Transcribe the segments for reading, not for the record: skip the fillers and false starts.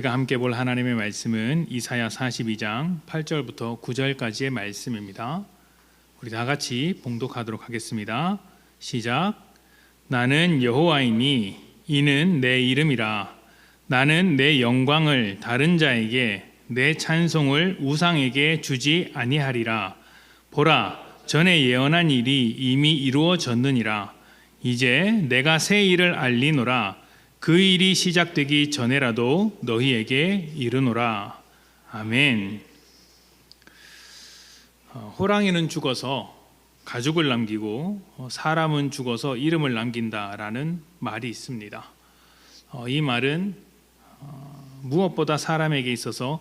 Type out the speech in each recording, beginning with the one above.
우리가 함께 볼 하나님의 말씀은 이사야 42장 8절부터 9절까지의 말씀입니다. 우리 다 같이 봉독하도록 하겠습니다. 시작. 나는 여호와이니 이는 내 이름이라. 나는 내 영광을 다른 자에게, 내 찬송을 우상에게 주지 아니하리라. 보라, 전에 예언한 일이 이미 이루어졌느니라. 이제 내가 새 일을 알리노라. 그 일이 시작되기 전에라도 너희에게 이르노라. 아멘. 호랑이는 죽어서 가죽을 남기고 사람은 죽어서 이름을 남긴다라는 말이 있습니다. 이 말은 무엇보다 사람에게 있어서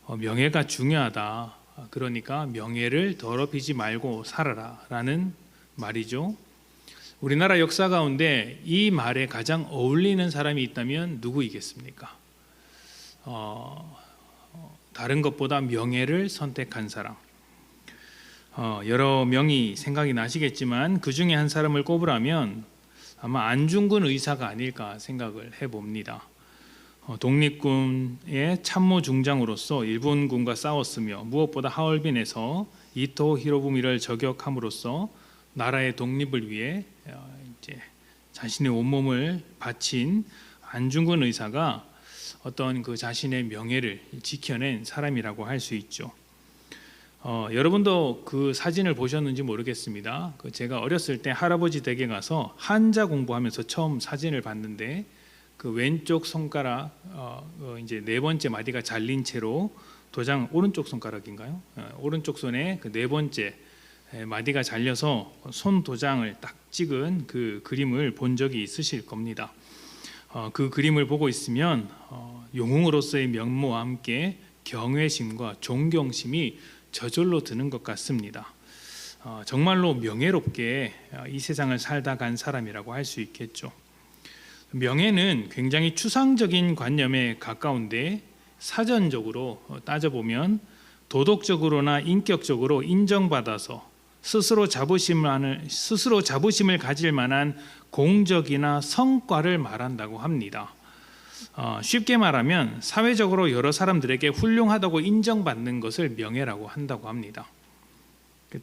명예가 중요하다. 그러니까 명예를 더럽히지 말고 살아라라는 말이죠. 우리나라 역사 가운데 이 말에 가장 어울리는 사람이 있다면 누구이겠습니까? 다른 것보다 명예를 선택한 사람. 여러 명이 생각이 나시겠지만 그 중에 한 사람을 꼽으라면 아마 안중근 의사가 아닐까 생각을 해봅니다. 독립군의 참모 중장으로서 일본군과 싸웠으며 무엇보다 하얼빈에서 이토 히로부미를 저격함으로써 나라의 독립을 위해 이제 자신의 온몸을 바친 안중근 의사가 어떤 그 자신의 명예를 지켜낸 사람이라고 할 수 있죠. 여러분도 그 사진을 보셨는지 모르겠습니다. 제가 어렸을 때 할아버지 댁에 가서 한자 공부하면서 처음 사진을 봤는데 그 왼쪽 손가락 이제 네 번째 마디가 잘린 채로 도장 오른쪽 손가락인가요? 오른쪽 손에 그 네 번째 마디가 잘려서 손 도장을 딱 찍은 그 그림을 본 적이 있으실 겁니다. 그 그림을 보고 있으면 영웅으로서의 면모와 함께 경외심과 존경심이 저절로 드는 것 같습니다. 정말로 명예롭게 이 세상을 살다 간 사람이라고 할 수 있겠죠. 명예는 굉장히 추상적인 관념에 가까운데 사전적으로 따져보면 도덕적으로나 인격적으로 인정받아서 스스로 자부심을 가질 만한 공적이나 성과를 말한다고 합니다. 쉽게 말하면 사회적으로 여러 사람들에게 훌륭하다고 인정받는 것을 명예라고 한다고 합니다.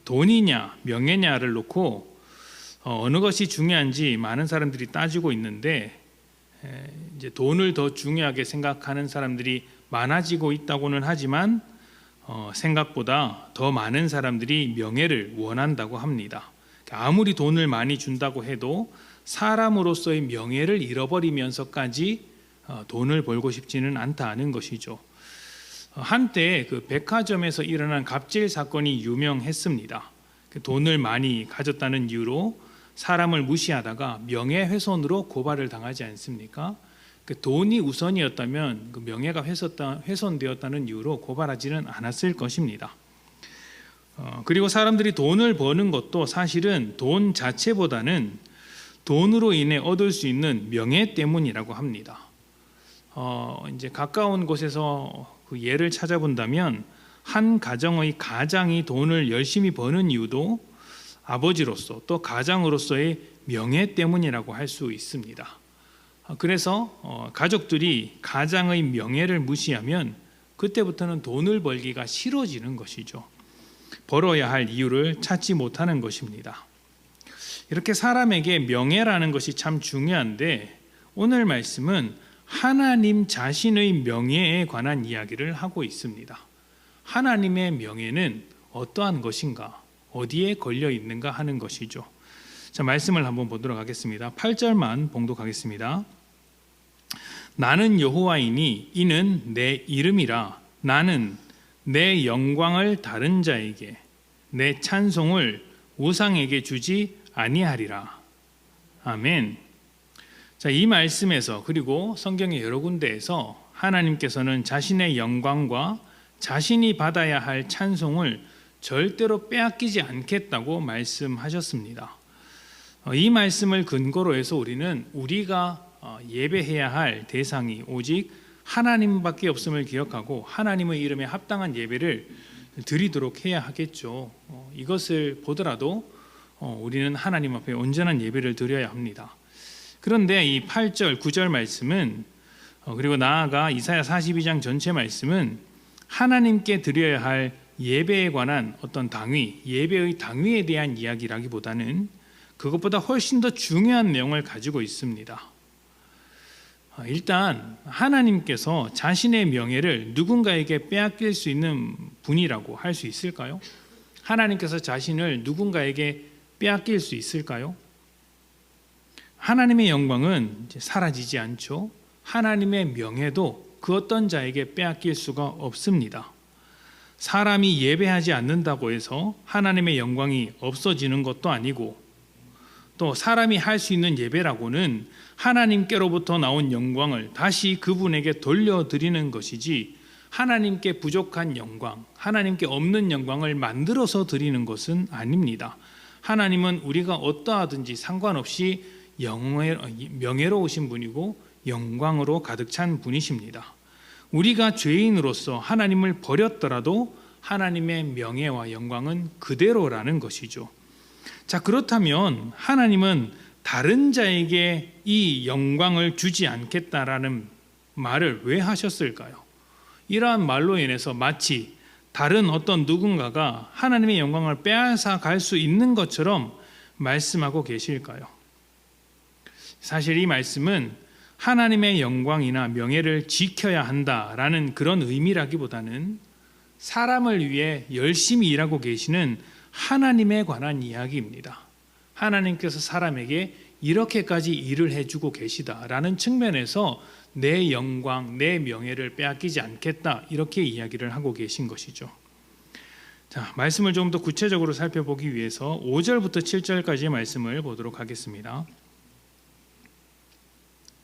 돈이냐 명예냐를 놓고 어느 것이 중요한지 많은 사람들이 따지고 있는데 이제 돈을 더 중요하게 생각하는 사람들이 많아지고 있다고는 하지만 생각보다 더 많은 사람들이 명예를 원한다고 합니다. 아무리 돈을 많이 준다고 해도 사람으로서의 명예를 잃어버리면서까지 돈을 벌고 싶지는 않다는 것이죠. 한때 그 백화점에서 일어난 갑질 사건이 유명했습니다. 돈을 많이 가졌다는 이유로 사람을 무시하다가 명예훼손으로 고발을 당하지 않습니까? 돈이 우선이었다면 그 명예가 훼손되었다는 이유로 고발하지는 않았을 것입니다. 그리고 사람들이 돈을 버는 것도 사실은 돈 자체보다는 돈으로 인해 얻을 수 있는 명예 때문이라고 합니다. 이제 가까운 곳에서 그 예를 찾아본다면 한 가정의 가장이 돈을 열심히 버는 이유도 아버지로서 또 가장으로서의 명예 때문이라고 할 수 있습니다. 그래서 가족들이 가장의 명예를 무시하면 그때부터는 돈을 벌기가 싫어지는 것이죠. 벌어야 할 이유를 찾지 못하는 것입니다. 이렇게 사람에게 명예라는 것이 참 중요한데 오늘 말씀은 하나님 자신의 명예에 관한 이야기를 하고 있습니다. 하나님의 명예는 어떠한 것인가, 어디에 걸려 있는가 하는 것이죠. 자, 말씀을 한번 보도록 하겠습니다. 8절만 봉독하겠습니다. 나는 여호와이니 이는 내 이름이라. 나는 내 영광을 다른 자에게, 내 찬송을 우상에게 주지 아니하리라. 아멘. 자, 이 말씀에서 그리고 성경의 여러 군데에서 하나님께서는 자신의 영광과 자신이 받아야 할 찬송을 절대로 빼앗기지 않겠다고 말씀하셨습니다. 이 말씀을 근거로 해서 우리가 예배해야 할 대상이 오직 하나님밖에 없음을 기억하고 하나님의 이름에 합당한 예배를 드리도록 해야 하겠죠. 이것을 보더라도 우리는 하나님 앞에 온전한 예배를 드려야 합니다. 그런데 이 8절, 9절 말씀은 그리고 나아가 이사야 42장 전체 말씀은 하나님께 드려야 할 예배에 관한 어떤 당위, 예배의 당위에 대한 이야기라기보다는 그것보다 훨씬 더 중요한 내용을 가지고 있습니다. 일단 하나님께서 자신의 명예를 누군가에게 빼앗길 수 있는 분이라고 할 수 있을까요? 하나님께서 자신을 누군가에게 빼앗길 수 있을까요? 하나님의 영광은 사라지지 않죠. 하나님의 명예도 그 어떤 자에게 빼앗길 수가 없습니다. 사람이 예배하지 않는다고 해서 하나님의 영광이 없어지는 것도 아니고, 또 사람이 할 수 있는 예배라고는 하나님께로부터 나온 영광을 다시 그분에게 돌려드리는 것이지, 하나님께 부족한 영광, 하나님께 없는 영광을 만들어서 드리는 것은 아닙니다. 하나님은 우리가 어떠하든지 상관없이 명예로우신 분이고 영광으로 가득 찬 분이십니다. 우리가 죄인으로서 하나님을 버렸더라도 하나님의 명예와 영광은 그대로라는 것이죠. 자, 그렇다면 하나님은 다른 자에게 이 영광을 주지 않겠다라는 말을 왜 하셨을까요? 이러한 말로 인해서 마치 다른 어떤 누군가가 하나님의 영광을 빼앗아 갈 수 있는 것처럼 말씀하고 계실까요? 사실 이 말씀은 하나님의 영광이나 명예를 지켜야 한다라는 그런 의미라기보다는 사람을 위해 열심히 일하고 계시는 하나님에 관한 이야기입니다. 하나님께서 사람에게 이렇게까지 일을 해주고 계시다라는 측면에서 내 영광, 내 명예를 빼앗기지 않겠다, 이렇게 이야기를 하고 계신 것이죠. 자, 말씀을 좀 더 구체적으로 살펴보기 위해서 5절부터 7절까지의 말씀을 보도록 하겠습니다.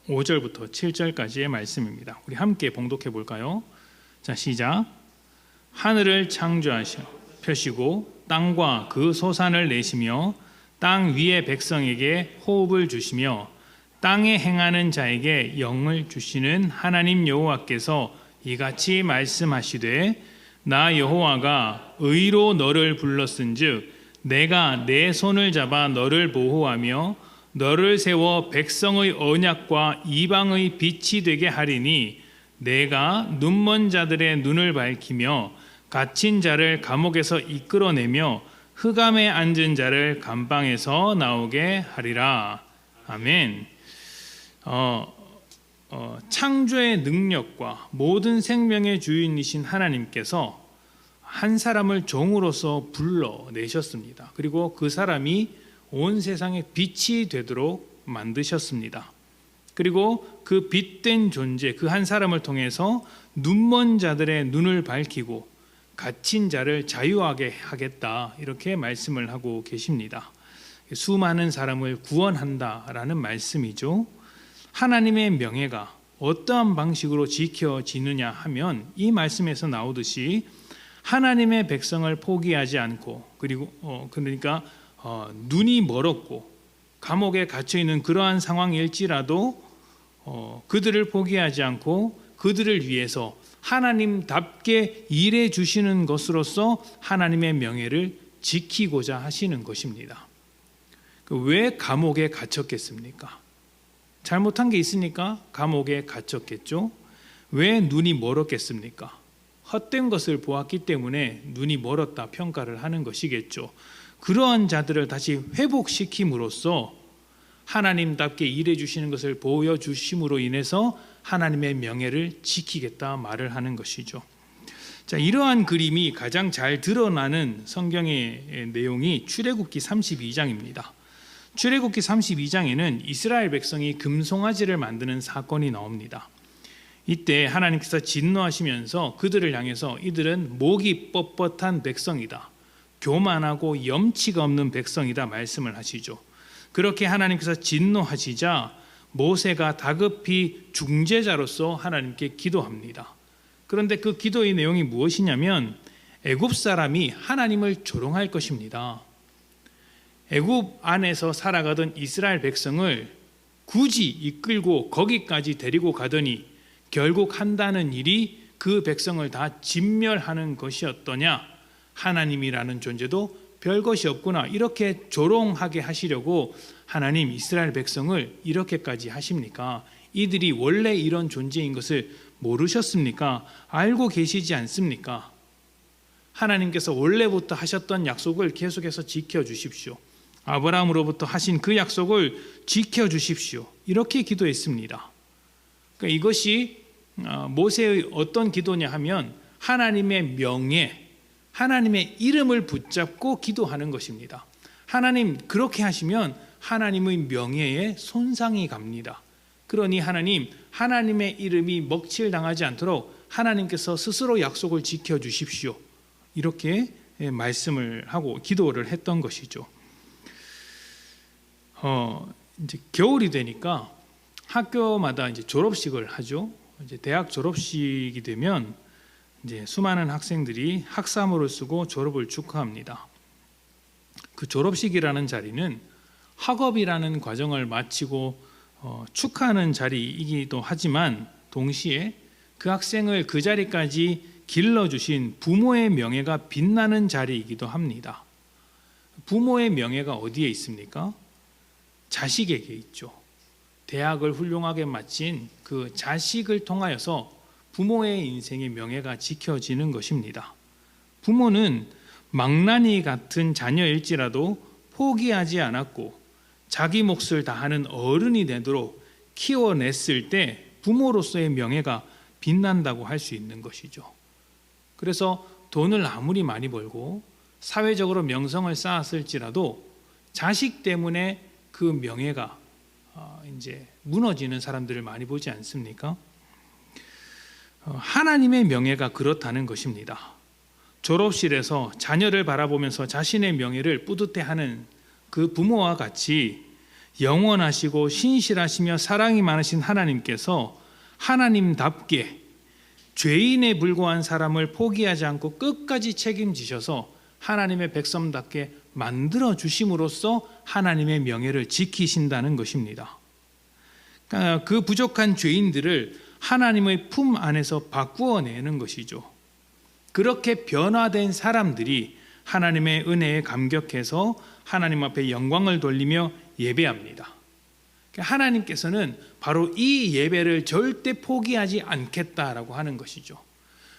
5절부터 7절까지의 말씀입니다. 우리 함께 봉독해 볼까요? 자, 시작. 하늘을 펴시고 땅과 그 소산을 내시며 땅 위의 백성에게 호흡을 주시며 땅에 행하는 자에게 영을 주시는 하나님 여호와께서 이같이 말씀하시되, 나 여호와가 의로 너를 불렀은즉 내가 내 손을 잡아 너를 보호하며 너를 세워 백성의 언약과 이방의 빛이 되게 하리니, 내가 눈먼 자들의 눈을 밝히며 갇힌 자를 감옥에서 이끌어내며 흑암에 앉은 자를 감방에서 나오게 하리라. 아멘. 창조의 능력과 모든 생명의 주인이신 하나님께서 한 사람을 종으로서 불러내셨습니다. 그리고 그 사람이 온 세상의 빛이 되도록 만드셨습니다. 그리고 그 빛된 존재, 그 한 사람을 통해서 눈먼 자들의 눈을 밝히고 갇힌 자를 자유하게 하겠다, 이렇게 말씀을 하고 계십니다. 수많은 사람을 구원한다라는 말씀이죠. 하나님의 명예가 어떠한 방식으로 지켜지느냐 하면 이 말씀에서 나오듯이 하나님의 백성을 포기하지 않고, 그리고 그러니까 눈이 멀었고 감옥에 갇혀 있는 그러한 상황일지라도 그들을 포기하지 않고 그들을 위해서 하나님답게 일해 주시는 것으로서 하나님의 명예를 지키고자 하시는 것입니다. 왜 감옥에 갇혔겠습니까? 잘못한 게 있으니까 감옥에 갇혔겠죠. 왜 눈이 멀었겠습니까? 헛된 것을 보았기 때문에 눈이 멀었다 평가를 하는 것이겠죠. 그러한 자들을 다시 회복시킴으로써 하나님답게 일해 주시는 것을 보여주심으로 인해서 하나님의 명예를 지키겠다 말을 하는 것이죠. 자, 이러한 그림이 가장 잘 드러나는 성경의 내용이 출애굽기 32장입니다. 출애굽기 32장에는 이스라엘 백성이 금송아지를 만드는 사건이 나옵니다. 이때 하나님께서 진노하시면서 그들을 향해서 이들은 목이 뻣뻣한 백성이다, 교만하고 염치가 없는 백성이다 말씀을 하시죠. 그렇게 하나님께서 진노하시자 모세가 다급히 중재자로서 하나님께 기도합니다. 그런데 그 기도의 내용이 무엇이냐면 애굽 사람이 하나님을 조롱할 것입니다. 애굽 안에서 살아가던 이스라엘 백성을 굳이 이끌고 거기까지 데리고 가더니 결국 한다는 일이 그 백성을 다 진멸하는 것이었더냐, 하나님이라는 존재도 별것이 없구나, 이렇게 조롱하게 하시려고 하나님 이스라엘 백성을 이렇게까지 하십니까? 이들이 원래 이런 존재인 것을 모르셨습니까? 알고 계시지 않습니까? 하나님께서 원래부터 하셨던 약속을 계속해서 지켜주십시오. 아브라함으로부터 하신 그 약속을 지켜주십시오. 이렇게 기도했습니다. 그러니까 이것이 모세의 어떤 기도냐 하면 하나님의 명예, 하나님의 이름을 붙잡고 기도하는 것입니다. 하나님 그렇게 하시면 하나님의 명예에 손상이 갑니다. 그러니 하나님의 이름이 먹칠당하지 않도록 하나님께서 스스로 약속을 지켜주십시오. 이렇게 말씀을 하고 기도를 했던 것이죠. 이제 겨울이 되니까 학교마다 이제 졸업식을 하죠. 이제 대학 졸업식이 되면 이제 수많은 학생들이 학사모를 쓰고 졸업을 축하합니다. 그 졸업식이라는 자리는 학업이라는 과정을 마치고 축하하는 자리이기도 하지만 동시에 그 학생을 그 자리까지 길러주신 부모의 명예가 빛나는 자리이기도 합니다. 부모의 명예가 어디에 있습니까? 자식에게 있죠. 대학을 훌륭하게 마친 그 자식을 통하여서 부모의 인생의 명예가 지켜지는 것입니다. 부모는 망나니 같은 자녀일지라도 포기하지 않았고 자기 몫을 다하는 어른이 되도록 키워냈을 때 부모로서의 명예가 빛난다고 할 수 있는 것이죠. 그래서 돈을 아무리 많이 벌고 사회적으로 명성을 쌓았을지라도 자식 때문에 그 명예가 이제 무너지는 사람들을 많이 보지 않습니까? 하나님의 명예가 그렇다는 것입니다. 졸업실에서 자녀를 바라보면서 자신의 명예를 뿌듯해하는 그 부모와 같이 영원하시고 신실하시며 사랑이 많으신 하나님께서 하나님답게 죄인에 불과한 사람을 포기하지 않고 끝까지 책임지셔서 하나님의 백성답게 만들어 주심으로써 하나님의 명예를 지키신다는 것입니다. 그러니까 그 부족한 죄인들을 하나님의 품 안에서 바꾸어내는 것이죠. 그렇게 변화된 사람들이 하나님의 은혜에 감격해서 하나님 앞에 영광을 돌리며 예배합니다. 하나님께서는 바로 이 예배를 절대 포기하지 않겠다라고 하는 것이죠.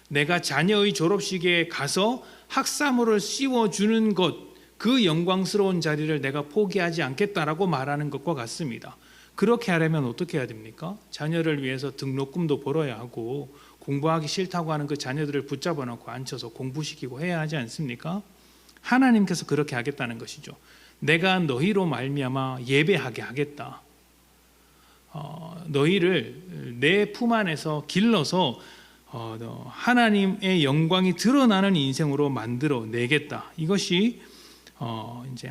내가 자녀의 졸업식에 가서 학사모를 씌워주는 것, 그 영광스러운 자리를 내가 포기하지 않겠다라고 말하는 것과 같습니다. 그렇게 하려면 어떻게 해야 됩니까? 자녀를 위해서 등록금도 벌어야 하고 공부하기 싫다고 하는 그 자녀들을 붙잡아 놓고 앉혀서 공부시키고 해야 하지 않습니까? 하나님께서 그렇게 하겠다는 것이죠. 내가 너희로 말미암아 예배하게 하겠다. 너희를 내 품 안에서 길러서 하나님의 영광이 드러나는 인생으로 만들어 내겠다. 이것이 이제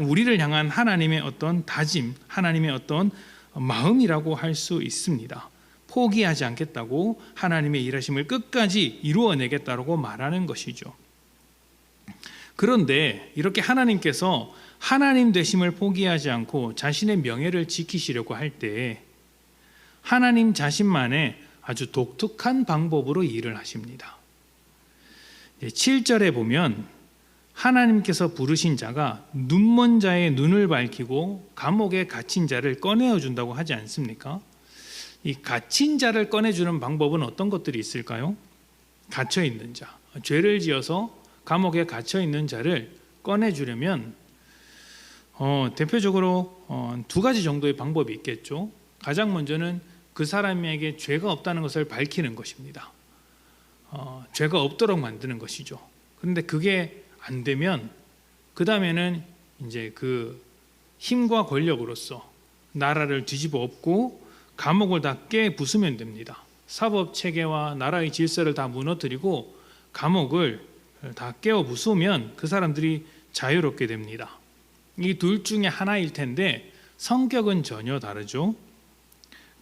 우리를 향한 하나님의 어떤 다짐, 하나님의 어떤 마음이라고 할 수 있습니다. 포기하지 않겠다고 하나님의 일하심을 끝까지 이루어내겠다고 말하는 것이죠. 그런데 이렇게 하나님께서 하나님 되심을 포기하지 않고 자신의 명예를 지키시려고 할 때 하나님 자신만의 아주 독특한 방법으로 일을 하십니다. 7절에 보면 하나님께서 부르신 자가 눈먼 자의 눈을 밝히고 감옥에 갇힌 자를 꺼내어 준다고 하지 않습니까? 이 갇힌 자를 꺼내주는 방법은 어떤 것들이 있을까요? 갇혀 있는 자, 죄를 지어서 감옥에 갇혀 있는 자를 꺼내주려면 대표적으로 두 가지 정도의 방법이 있겠죠. 가장 먼저는 그 사람에게 죄가 없다는 것을 밝히는 것입니다. 죄가 없도록 만드는 것이죠. 그런데 그게 안 되면 그 다음에는 이제 그 힘과 권력으로서 나라를 뒤집어 엎고 감옥을 다 깨 부수면 됩니다. 사법 체계와 나라의 질서를 다 무너뜨리고 감옥을 다 깨어 부수면 그 사람들이 자유롭게 됩니다. 이 둘 중에 하나일 텐데 성격은 전혀 다르죠.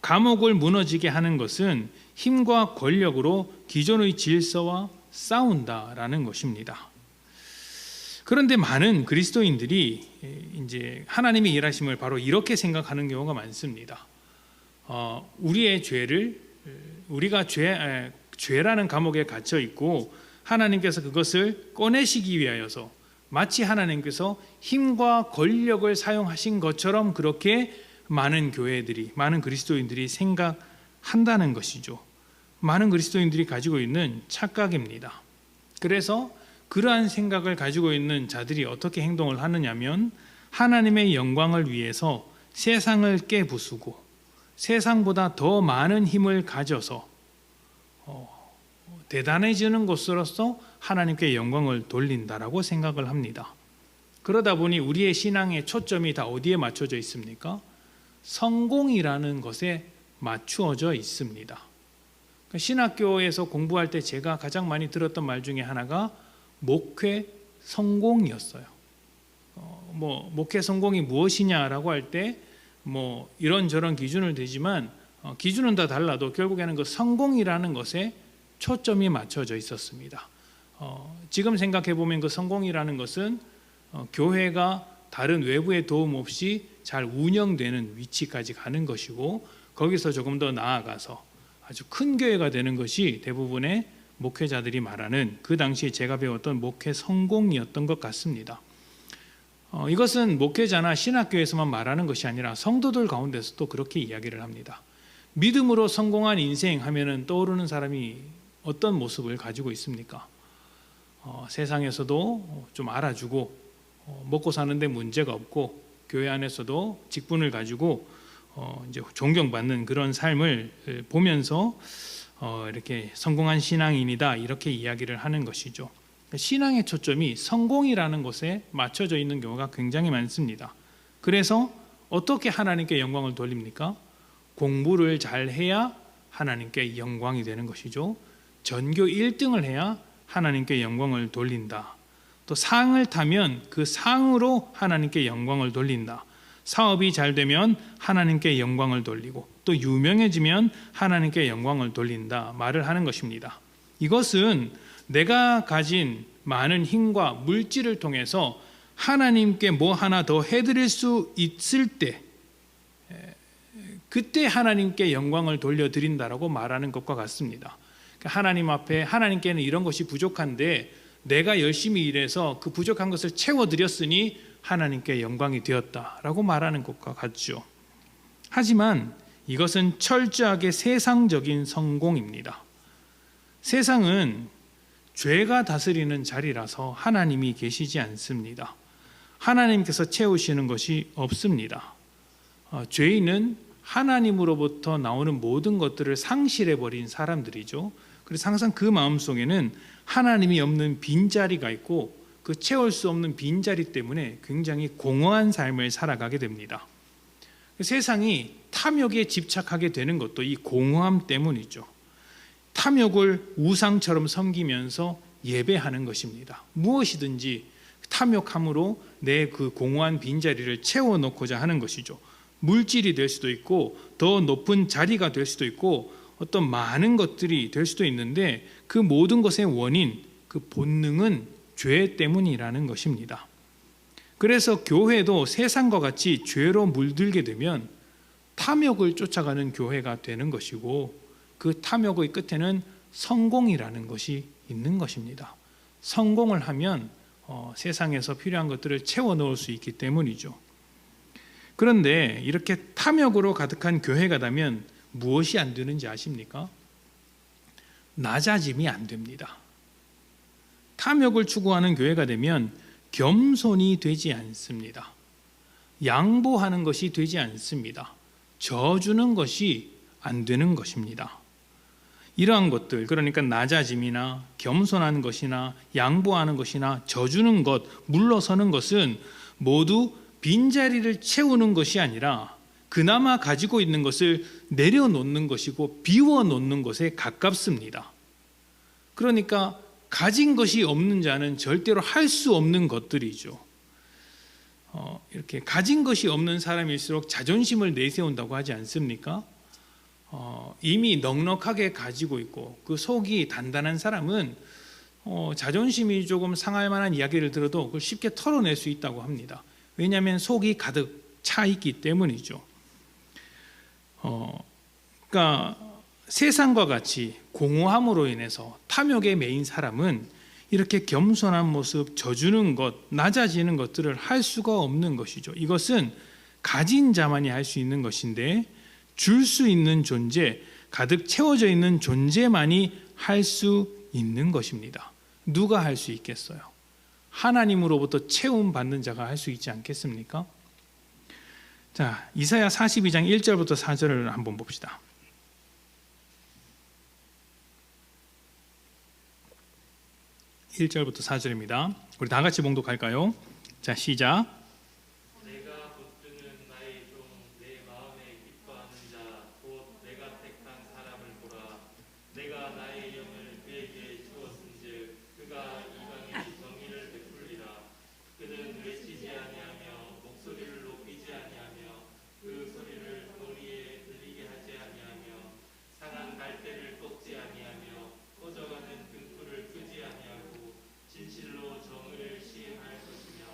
감옥을 무너지게 하는 것은 힘과 권력으로 기존의 질서와 싸운다라는 것입니다. 그런데 많은 그리스도인들이 이제 하나님의 일하심을 바로 이렇게 생각하는 경우가 많습니다. 우리의 죄를 우리가 죄라는 감옥에 갇혀 있고 하나님께서 그것을 꺼내시기 위하여서 마치 하나님께서 힘과 권력을 사용하신 것처럼 그렇게 많은 교회들이, 많은 그리스도인들이 생각한다는 것이죠. 많은 그리스도인들이 가지고 있는 착각입니다. 그래서 그러한 생각을 가지고 있는 자들이 어떻게 행동을 하느냐면 하나님의 영광을 위해서 세상을 깨부수고 세상보다 더 많은 힘을 가져서 대단해지는 것으로서 하나님께 영광을 돌린다라고 생각을 합니다. 그러다 보니 우리의 신앙의 초점이 다 어디에 맞춰져 있습니까? 성공이라는 것에 맞추어져 있습니다. 신학교에서 공부할 때 제가 가장 많이 들었던 말 중에 하나가 목회 성공이었어요. 목회 성공이 무엇이냐라고 할 때 이런저런 기준을 대지만 기준은 다 달라도 결국에는 그 성공이라는 것에 초점이 맞춰져 있었습니다. 지금 생각해 보면 그 성공이라는 것은 교회가 다른 외부의 도움 없이 잘 운영되는 위치까지 가는 것이고 거기서 조금 더 나아가서 아주 큰 교회가 되는 것이 대부분의 목회자들이 말하는 그 당시에 제가 배웠던 목회 성공이었던 것 같습니다. 이것은 목회자나 신학교에서만 말하는 것이 아니라 성도들 가운데서도 그렇게 이야기를 합니다. 믿음으로 성공한 인생 하면은 떠오르는 사람이 어떤 모습을 가지고 있습니까? 세상에서도 좀 알아주고 먹고 사는데 문제가 없고 교회 안에서도 직분을 가지고 이제 존경받는 그런 삶을 보면서 이렇게 성공한 신앙인이다 이렇게 이야기를 하는 것이죠. 신앙의 초점이 성공이라는 것에 맞춰져 있는 경우가 굉장히 많습니다. 그래서 어떻게 하나님께 영광을 돌립니까? 공부를 잘 해야 하나님께 영광이 되는 것이죠. 전교 1등을 해야 하나님께 영광을 돌린다. 또 상을 타면 그 상으로 하나님께 영광을 돌린다. 사업이 잘 되면 하나님께 영광을 돌리고 또 유명해지면 하나님께 영광을 돌린다 말을 하는 것입니다. 이것은 내가 가진 많은 힘과 물질을 통해서 하나님께 뭐 하나 더 해드릴 수 있을 때 그때 하나님께 영광을 돌려드린다라고 말하는 것과 같습니다. 하나님 앞에 하나님께는 이런 것이 부족한데 내가 열심히 일해서 그 부족한 것을 채워드렸으니 하나님께 영광이 되었다라고 말하는 것과 같죠. 하지만 이것은 철저하게 세상적인 성공입니다. 세상은 죄가 다스리는 자리라서 하나님이 계시지 않습니다. 하나님께서 채우시는 것이 없습니다. 죄인은 하나님으로부터 나오는 모든 것들을 상실해버린 사람들이죠. 그래서 항상 그 마음속에는 하나님이 없는 빈자리가 있고 그 채울 수 없는 빈자리 때문에 굉장히 공허한 삶을 살아가게 됩니다. 세상이 탐욕에 집착하게 되는 것도 이 공허함 때문이죠. 탐욕을 우상처럼 섬기면서 예배하는 것입니다. 무엇이든지 탐욕함으로 내 그 공허한 빈자리를 채워놓고자 하는 것이죠. 물질이 될 수도 있고 더 높은 자리가 될 수도 있고 어떤 많은 것들이 될 수도 있는데 그 모든 것의 원인, 그 본능은 죄 때문이라는 것입니다. 그래서 교회도 세상과 같이 죄로 물들게 되면 탐욕을 쫓아가는 교회가 되는 것이고 그 탐욕의 끝에는 성공이라는 것이 있는 것입니다. 성공을 하면 세상에서 필요한 것들을 채워 넣을 수 있기 때문이죠. 그런데 이렇게 탐욕으로 가득한 교회가 되면 무엇이 안 되는지 아십니까? 낮아짐이 안 됩니다. 탐욕을 추구하는 교회가 되면 겸손이 되지 않습니다. 양보하는 것이 되지 않습니다. 져주는 것이 안 되는 것입니다. 이러한 것들, 그러니까 낮아짐이나 겸손하는 것이나 양보하는 것이나 져주는 것, 물러서는 것은 모두 빈자리를 채우는 것이 아니라 그나마 가지고 있는 것을 내려놓는 것이고 비워놓는 것에 가깝습니다. 그러니까 가진 것이 없는 자는 절대로 할 수 없는 것들이죠. 이렇게 가진 것이 없는 사람일수록 자존심을 내세운다고 하지 않습니까? 이미 넉넉하게 가지고 있고 그 속이 단단한 사람은 자존심이 조금 상할 만한 이야기를 들어도 그걸 쉽게 털어낼 수 있다고 합니다. 왜냐하면 속이 가득 차 있기 때문이죠. 그러니까 세상과 같이 공허함으로 인해서 탐욕에 매인 사람은 이렇게 겸손한 모습, 져주는 것, 낮아지는 것들을 할 수가 없는 것이죠. 이것은 가진 자만이 할 수 있는 것인데, 줄 수 있는 존재, 가득 채워져 있는 존재만이 할 수 있는 것입니다. 누가 할 수 있겠어요? 하나님으로부터 채움 받는 자가 할 수 있지 않겠습니까? 자, 이사야 42장 1절부터 4절을 한번 봅시다. 1절부터 4절입니다. 우리 다 같이 봉독할까요? 자, 시작. 내가 붙드는 나의 종, 내 마음에 기뻐하는 자, 곧 내가 택한 사람을 보라. 내가 나의 영을 그에게 주었은즉 그가 이방에 정의를 베풀리라. 그는 외치지 아니하며 목소리를 높이지 아니하며 그 소리를 도리에 들리게 하지 아니하며 상한 갈대를 꺾지 아니하며 꺼져가는 등불을 끄지 아니하고 진실로 정의를 시행할 것이며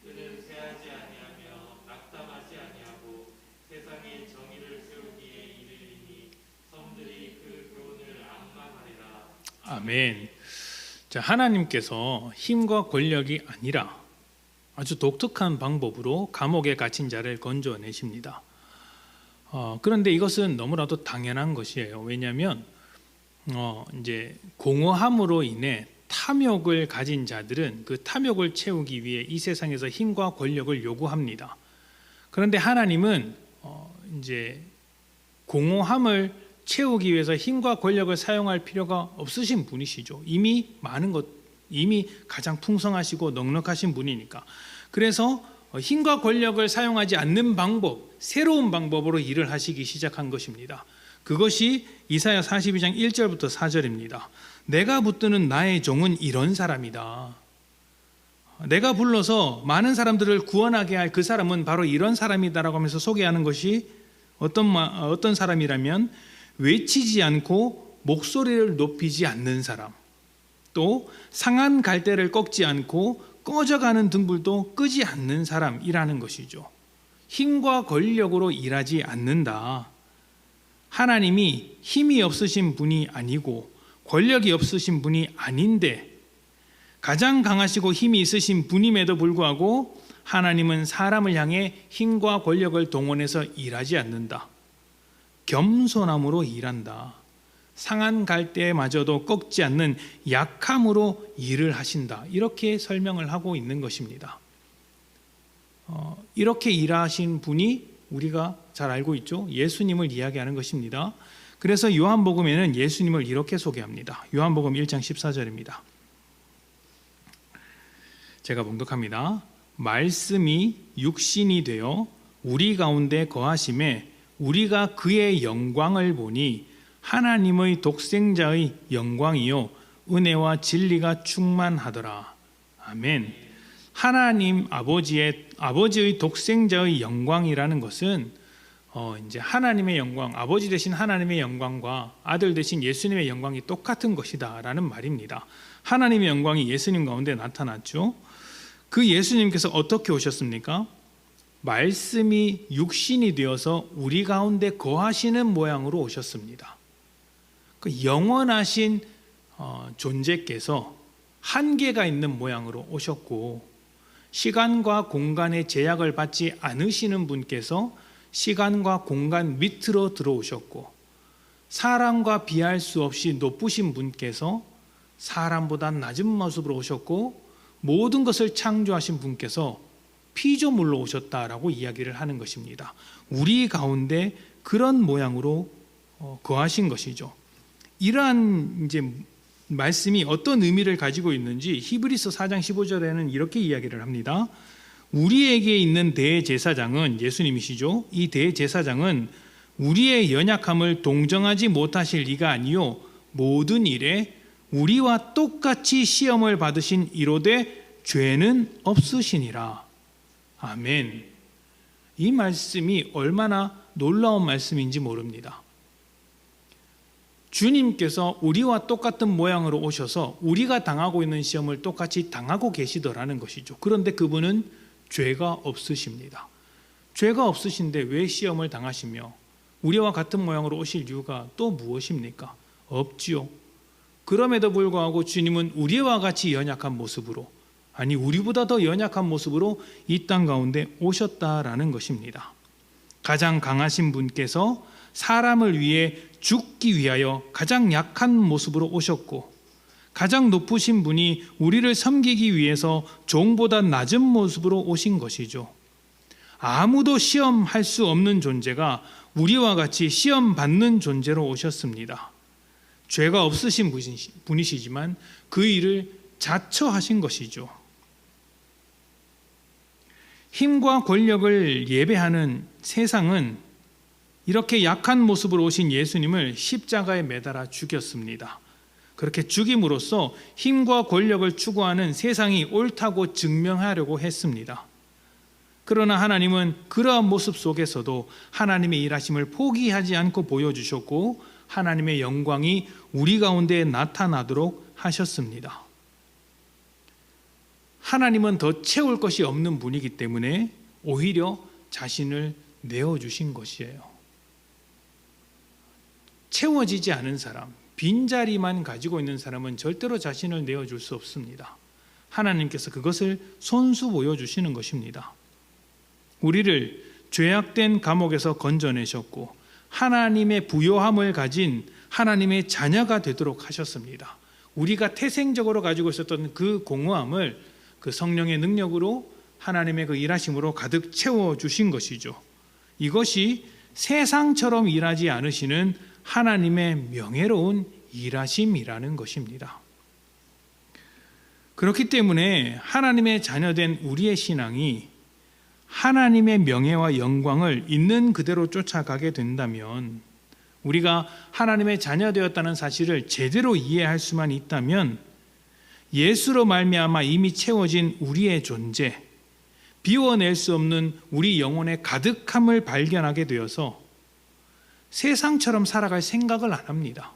그는 쇠하지 아니하며 낙담하지 아니하고 세상에 정의를 세우기에 이르리니 섬들이 그 교훈을 앙망하리라. 아멘. 자, 하나님께서 힘과 권력이 아니라 아주 독특한 방법으로 감옥에 갇힌 자를 건져내십니다. 그런데 이것은 너무나도 당연한 것이에요. 왜냐하면 이제 공허함으로 인해 탐욕을 가진 자들은 그 탐욕을 채우기 위해 이 세상에서 힘과 권력을 요구합니다. 그런데 하나님은 이제 공허함을 채우기 위해서 힘과 권력을 사용할 필요가 없으신 분이시죠. 이미 가장 풍성하시고 넉넉하신 분이니까. 그래서 힘과 권력을 사용하지 않는 방법, 새로운 방법으로 일을 하시기 시작한 것입니다. 그것이 이사야 42장 1절부터 4절입니다. 내가 붙드는 나의 종은 이런 사람이다. 내가 불러서 많은 사람들을 구원하게 할 그 사람은 바로 이런 사람이다라고 하면서 소개하는 것이 어떤 사람이라면 외치지 않고 목소리를 높이지 않는 사람, 또 상한 갈대를 꺾지 않고 꺼져가는 등불도 끄지 않는 사람이라는 것이죠. 힘과 권력으로 일하지 않는다. 하나님이 힘이 없으신 분이 아니고 권력이 없으신 분이 아닌데 가장 강하시고 힘이 있으신 분임에도 불구하고 하나님은 사람을 향해 힘과 권력을 동원해서 일하지 않는다. 겸손함으로 일한다. 상한 갈대마저도 꺾지 않는 약함으로 일을 하신다. 이렇게 설명을 하고 있는 것입니다. 이렇게 일하신 분이 우리가 잘 알고 있죠. 예수님을 이야기하는 것입니다. 그래서 요한복음에는 예수님을 이렇게 소개합니다. 요한복음 1장 14절입니다. 제가 봉독합니다. 말씀이 육신이 되어 우리 가운데 거하심에 우리가 그의 영광을 보니 하나님의 독생자의 영광이요 은혜와 진리가 충만하더라. 아멘. 하나님 아버지의 독생자의 영광이라는 것은 이제 하나님의 영광, 아버지 되신 하나님의 영광과 아들 되신 예수님의 영광이 똑같은 것이다라는 말입니다. 하나님의 영광이 예수님 가운데 나타났죠. 그 예수님께서 어떻게 오셨습니까? 말씀이 육신이 되어서 우리 가운데 거하시는 모양으로 오셨습니다. 그 영원하신 존재께서 한계가 있는 모양으로 오셨고, 시간과 공간의 제약을 받지 않으시는 분께서 시간과 공간 밑으로 들어오셨고, 사람과 비할 수 없이 높으신 분께서 사람보다 낮은 모습으로 오셨고, 모든 것을 창조하신 분께서 피조물로 오셨다라고 이야기를 하는 것입니다. 우리 가운데 그런 모양으로 거하신 것이죠. 이러한 이제 말씀이 어떤 의미를 가지고 있는지 히브리서 4장 15절에는 이렇게 이야기를 합니다. 우리에게 있는 대제사장은 예수님이시죠. 이 대제사장은 우리의 연약함을 동정하지 못하실 이가 아니요 모든 일에 우리와 똑같이 시험을 받으신 이로되 죄는 없으시니라. 아멘. 이 말씀이 얼마나 놀라운 말씀인지 모릅니다. 주님께서 우리와 똑같은 모양으로 오셔서 우리가 당하고 있는 시험을 똑같이 당하고 계시더라는 것이죠. 그런데 그분은 죄가 없으십니다. 죄가 없으신데 왜 시험을 당하시며 우리와 같은 모양으로 오실 이유가 또 무엇입니까? 없지요. 그럼에도 불구하고 주님은 우리와 같이 연약한 모습으로 아니 우리보다 더 연약한 모습으로 이 땅 가운데 오셨다라는 것입니다. 가장 강하신 분께서 사람을 위해 죽기 위하여 가장 약한 모습으로 오셨고, 가장 높으신 분이 우리를 섬기기 위해서 종보다 낮은 모습으로 오신 것이죠. 아무도 시험할 수 없는 존재가 우리와 같이 시험받는 존재로 오셨습니다. 죄가 없으신 분이시지만 그 일을 자처하신 것이죠. 힘과 권력을 예배하는 세상은 이렇게 약한 모습으로 오신 예수님을 십자가에 매달아 죽였습니다. 그렇게 죽임으로써 힘과 권력을 추구하는 세상이 옳다고 증명하려고 했습니다. 그러나 하나님은 그러한 모습 속에서도 하나님의 일하심을 포기하지 않고 보여주셨고, 하나님의 영광이 우리 가운데 나타나도록 하셨습니다. 하나님은 더 채울 것이 없는 분이기 때문에 오히려 자신을 내어주신 것이에요. 채워지지 않은 사람, 빈자리만 가지고 있는 사람은 절대로 자신을 내어줄 수 없습니다. 하나님께서 그것을 손수 보여주시는 것입니다. 우리를 죄악된 감옥에서 건져내셨고 하나님의 부요함을 가진 하나님의 자녀가 되도록 하셨습니다. 우리가 태생적으로 가지고 있었던 그 공허함을 그 성령의 능력으로 하나님의 그 일하심으로 가득 채워주신 것이죠. 이것이 세상처럼 일하지 않으시는 하나님의 명예로운 일하심이라는 것입니다. 그렇기 때문에 하나님의 자녀된 우리의 신앙이 하나님의 명예와 영광을 있는 그대로 쫓아가게 된다면, 우리가 하나님의 자녀 되었다는 사실을 제대로 이해할 수만 있다면, 예수로 말미암아 이미 채워진 우리의 존재, 비워낼 수 없는 우리 영혼의 가득함을 발견하게 되어서 세상처럼 살아갈 생각을 안 합니다.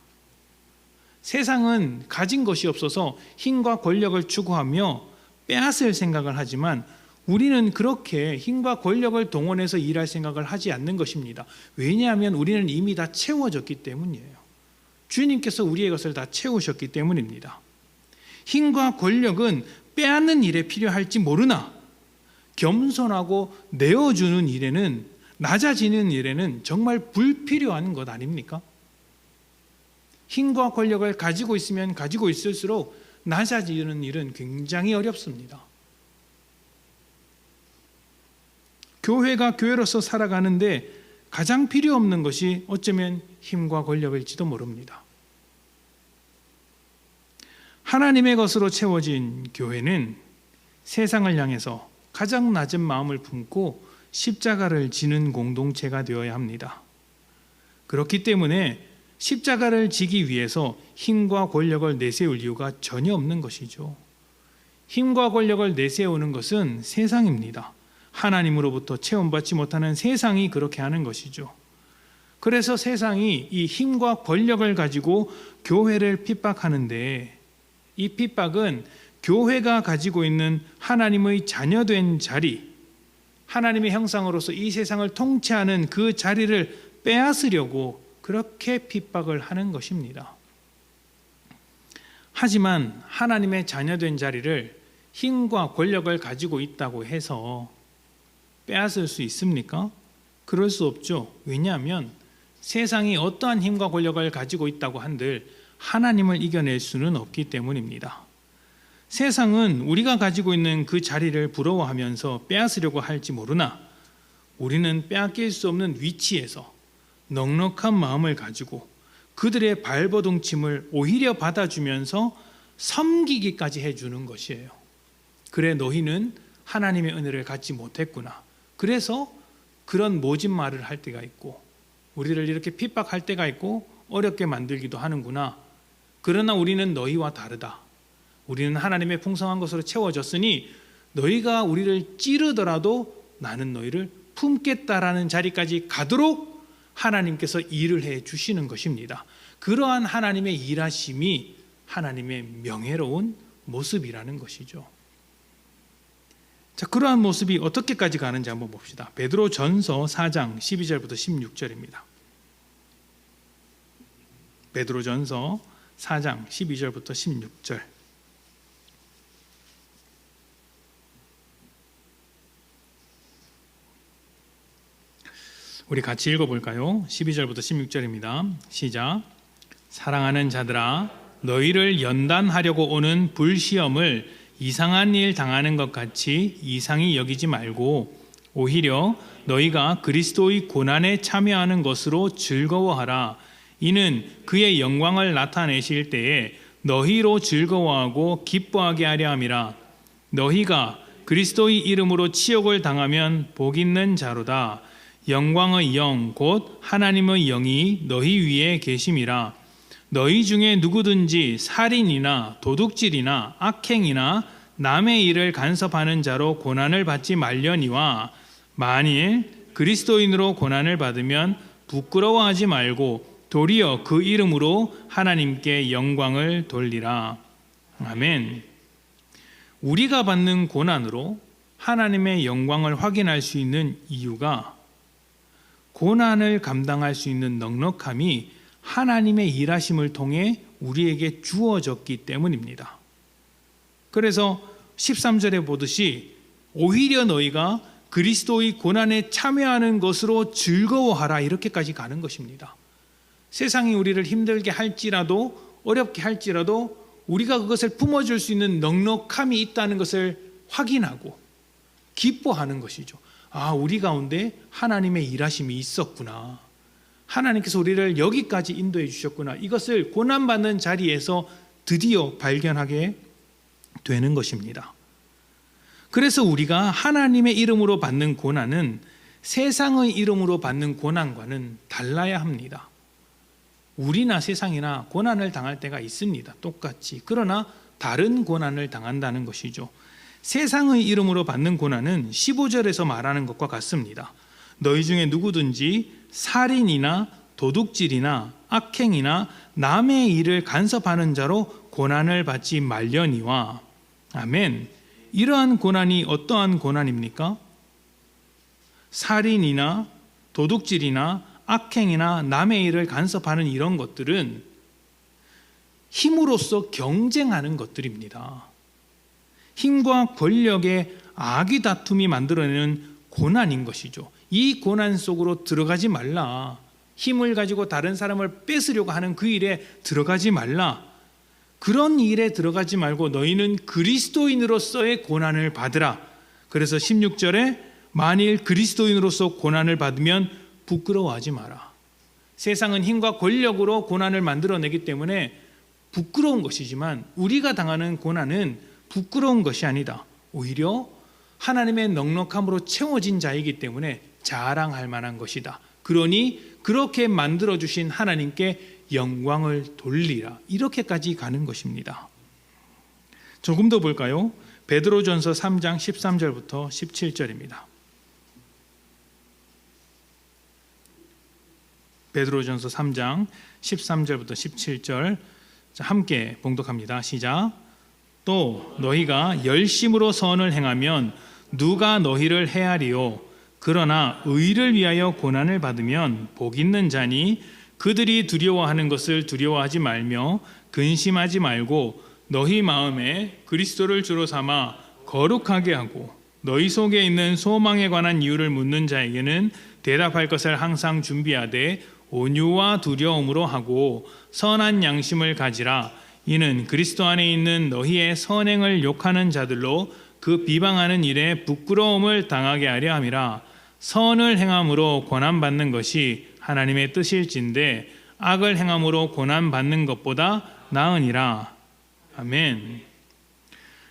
세상은 가진 것이 없어서 힘과 권력을 추구하며 빼앗을 생각을 하지만, 우리는 그렇게 힘과 권력을 동원해서 일할 생각을 하지 않는 것입니다. 왜냐하면 우리는 이미 다 채워졌기 때문이에요. 주님께서 우리의 것을 다 채우셨기 때문입니다. 힘과 권력은 빼앗는 일에 필요할지 모르나 겸손하고 내어주는 일에는, 낮아지는 일에는 정말 불필요한 것 아닙니까? 힘과 권력을 가지고 있으면 가지고 있을수록 낮아지는 일은 굉장히 어렵습니다. 교회가 교회로서 살아가는데 가장 필요 없는 것이 어쩌면 힘과 권력일지도 모릅니다. 하나님의 것으로 채워진 교회는 세상을 향해서 가장 낮은 마음을 품고 십자가를 지는 공동체가 되어야 합니다. 그렇기 때문에 십자가를 지기 위해서 힘과 권력을 내세울 이유가 전혀 없는 것이죠. 힘과 권력을 내세우는 것은 세상입니다. 하나님으로부터 체험받지 못하는 세상이 그렇게 하는 것이죠. 그래서 세상이 이 힘과 권력을 가지고 교회를 핍박하는데, 이 핍박은 교회가 가지고 있는 하나님의 자녀된 자리, 하나님의 형상으로서 이 세상을 통치하는 그 자리를 빼앗으려고 그렇게 핍박을 하는 것입니다. 하지만 하나님의 자녀된 자리를 힘과 권력을 가지고 있다고 해서 빼앗을 수 있습니까? 그럴 수 없죠. 왜냐하면 세상이 어떠한 힘과 권력을 가지고 있다고 한들 하나님을 이겨낼 수는 없기 때문입니다. 세상은 우리가 가지고 있는 그 자리를 부러워하면서 빼앗으려고 할지 모르나, 우리는 빼앗길 수 없는 위치에서 넉넉한 마음을 가지고 그들의 발버둥침을 오히려 받아주면서 섬기기까지 해주는 것이에요. 그래, 너희는 하나님의 은혜를 갖지 못했구나. 그래서 그런 모진 말을 할 때가 있고, 우리를 이렇게 핍박할 때가 있고 어렵게 만들기도 하는구나. 그러나 우리는 너희와 다르다. 우리는 하나님의 풍성한 것으로 채워졌으니 너희가 우리를 찌르더라도 나는 너희를 품겠다라는 자리까지 가도록 하나님께서 일을 해 주시는 것입니다. 그러한 하나님의 일하심이 하나님의 명예로운 모습이라는 것이죠. 자, 그러한 모습이 어떻게까지 가는지 한번 봅시다. 베드로전서 4장 12절부터 16절입니다. 베드로전서 4장 12절부터 16절. 우리 같이 읽어볼까요? 12절부터 16절입니다. 시작. 사랑하는 자들아, 너희를 연단하려고 오는 불시험을 이상한 일 당하는 것 같이 이상히 여기지 말고 오히려 너희가 그리스도의 고난에 참여하는 것으로 즐거워하라. 이는 그의 영광을 나타내실 때에 너희로 즐거워하고 기뻐하게 하려 함이라. 너희가 그리스도의 이름으로 치욕을 당하면 복 있는 자로다. 영광의 영 곧 하나님의 영이 너희 위에 계심이라. 너희 중에 누구든지 살인이나 도둑질이나 악행이나 남의 일을 간섭하는 자로 고난을 받지 말려니와 만일 그리스도인으로 고난을 받으면 부끄러워하지 말고 도리어 그 이름으로 하나님께 영광을 돌리라. 아멘. 우리가 받는 고난으로 하나님의 영광을 확인할 수 있는 이유가 고난을 감당할 수 있는 넉넉함이 하나님의 일하심을 통해 우리에게 주어졌기 때문입니다. 그래서 13절에 보듯이 오히려 너희가 그리스도의 고난에 참여하는 것으로 즐거워하라 이렇게까지 가는 것입니다. 세상이 우리를 힘들게 할지라도 어렵게 할지라도 우리가 그것을 품어줄 수 있는 넉넉함이 있다는 것을 확인하고 기뻐하는 것이죠. 아, 우리 가운데 하나님의 일하심이 있었구나. 하나님께서 우리를 여기까지 인도해 주셨구나. 이것을 고난받는 자리에서 드디어 발견하게 되는 것입니다. 그래서 우리가 하나님의 이름으로 받는 고난은 세상의 이름으로 받는 고난과는 달라야 합니다. 우리나 세상이나 고난을 당할 때가 있습니다. 똑같이. 그러나 다른 고난을 당한다는 것이죠. 세상의 이름으로 받는 고난은 15절에서 말하는 것과 같습니다. 너희 중에 누구든지 살인이나 도둑질이나 악행이나 남의 일을 간섭하는 자로 고난을 받지 말려니와. 아멘. 이러한 고난이 어떠한 고난입니까? 살인이나 도둑질이나 악행이나 남의 일을 간섭하는 이런 것들은 힘으로써 경쟁하는 것들입니다. 힘과 권력의 악의 다툼이 만들어내는 고난인 것이죠. 이 고난 속으로 들어가지 말라. 힘을 가지고 다른 사람을 뺏으려고 하는 그 일에 들어가지 말라. 그런 일에 들어가지 말고 너희는 그리스도인으로서의 고난을 받으라. 그래서 16절에 만일 그리스도인으로서 고난을 받으면 부끄러워하지 마라. 세상은 힘과 권력으로 고난을 만들어내기 때문에 부끄러운 것이지만 우리가 당하는 고난은 부끄러운 것이 아니다. 오히려 하나님의 넉넉함으로 채워진 자이기 때문에 자랑할 만한 것이다. 그러니 그렇게 만들어주신 하나님께 영광을 돌리라. 이렇게까지 가는 것입니다. 조금 더 볼까요? 베드로전서 3장 13절부터 17절입니다. 베드로전서 3장 13절부터 17절 함께 봉독합니다. 시작. 또 너희가 열심으로 선을 행하면 누가 너희를 해하리요? 그러나 의를 위하여 고난을 받으면 복 있는 자니 그들이 두려워하는 것을 두려워하지 말며 근심하지 말고 너희 마음에 그리스도를 주로 삼아 거룩하게 하고 너희 속에 있는 소망에 관한 이유를 묻는 자에게는 대답할 것을 항상 준비하되 온유와 두려움으로 하고 선한 양심을 가지라. 이는 그리스도 안에 있는 너희의 선행을 욕하는 자들로 그 비방하는 일에 부끄러움을 당하게 하려 함이라. 선을 행함으로 고난받는 것이 하나님의 뜻일진데 악을 행함으로 고난받는 것보다 나으니라. 아멘.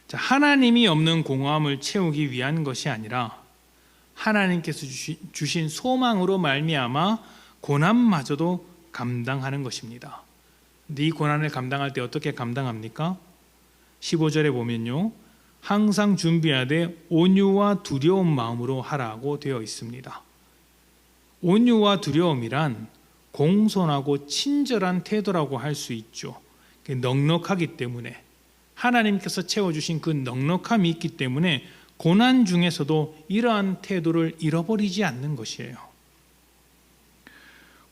자, 하나님이 없는 공허함을 채우기 위한 것이 아니라 하나님께서 주신 소망으로 말미암아 고난마저도 감당하는 것입니다. 근데 이 고난을 감당할 때 어떻게 감당합니까? 15절에 보면요, 항상 준비하되 온유와 두려운 마음으로 하라고 되어 있습니다. 온유와 두려움이란 공손하고 친절한 태도라고 할 수 있죠. 넉넉하기 때문에 하나님께서 채워주신 그 넉넉함이 있기 때문에 고난 중에서도 이러한 태도를 잃어버리지 않는 것이에요.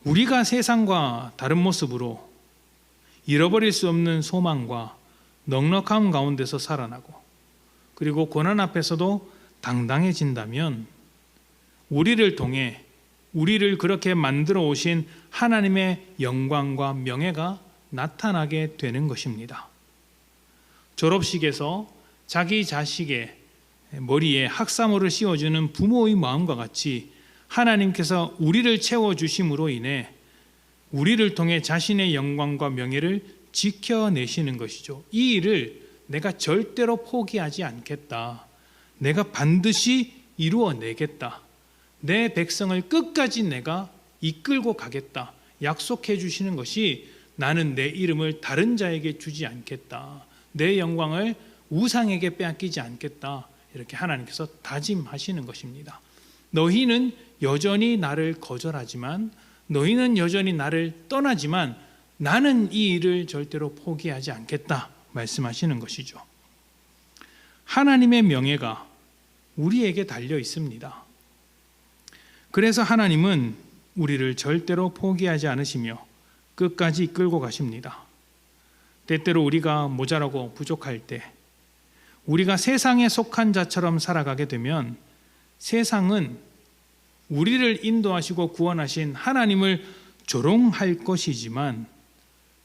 우리가 세상과 다른 모습으로 잃어버릴 수 없는 소망과 넉넉함 가운데서 살아나고 그리고 고난 앞에서도 당당해진다면 우리를 통해 우리를 그렇게 만들어 오신 하나님의 영광과 명예가 나타나게 되는 것입니다. 졸업식에서 자기 자식의 머리에 학사모를 씌워주는 부모의 마음과 같이 하나님께서 우리를 채워주심으로 인해 우리를 통해 자신의 영광과 명예를 지켜내시는 것이죠. 이 일을 내가 절대로 포기하지 않겠다. 내가 반드시 이루어내겠다. 내 백성을 끝까지 내가 이끌고 가겠다. 약속해 주시는 것이 나는 내 이름을 다른 자에게 주지 않겠다. 내 영광을 우상에게 빼앗기지 않겠다. 이렇게 하나님께서 다짐하시는 것입니다. 너희는 여전히 나를 거절하지만, 너희는 여전히 나를 떠나지만 나는 이 일을 절대로 포기하지 않겠다 말씀하시는 것이죠. 하나님의 명예가 우리에게 달려 있습니다. 그래서 하나님은 우리를 절대로 포기하지 않으시며 끝까지 이끌고 가십니다. 때때로 우리가 모자라고 부족할 때, 우리가 세상에 속한 자처럼 살아가게 되면 세상은 우리를 인도하시고 구원하신 하나님을 조롱할 것이지만,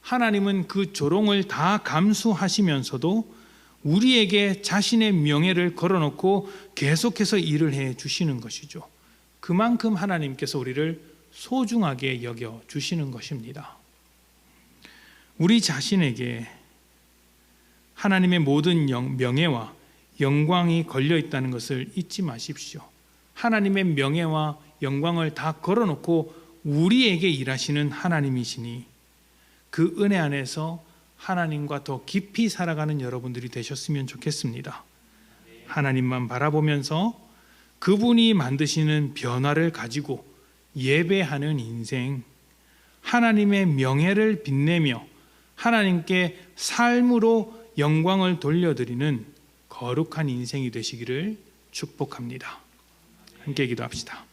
하나님은 그 조롱을 다 감수하시면서도 우리에게 자신의 명예를 걸어놓고 계속해서 일을 해 주시는 것이죠. 그만큼 하나님께서 우리를 소중하게 여겨 주시는 것입니다. 우리 자신에게 하나님의 모든 명예와 영광이 걸려 있다는 것을 잊지 마십시오. 하나님의 명예와 영광을 다 걸어놓고 우리에게 일하시는 하나님이시니 그 은혜 안에서 하나님과 더 깊이 살아가는 여러분들이 되셨으면 좋겠습니다. 하나님만 바라보면서 그분이 만드시는 변화를 가지고 예배하는 인생, 하나님의 명예를 빛내며 하나님께 삶으로 영광을 돌려드리는 거룩한 인생이 되시기를 축복합니다. 함께 기도합시다.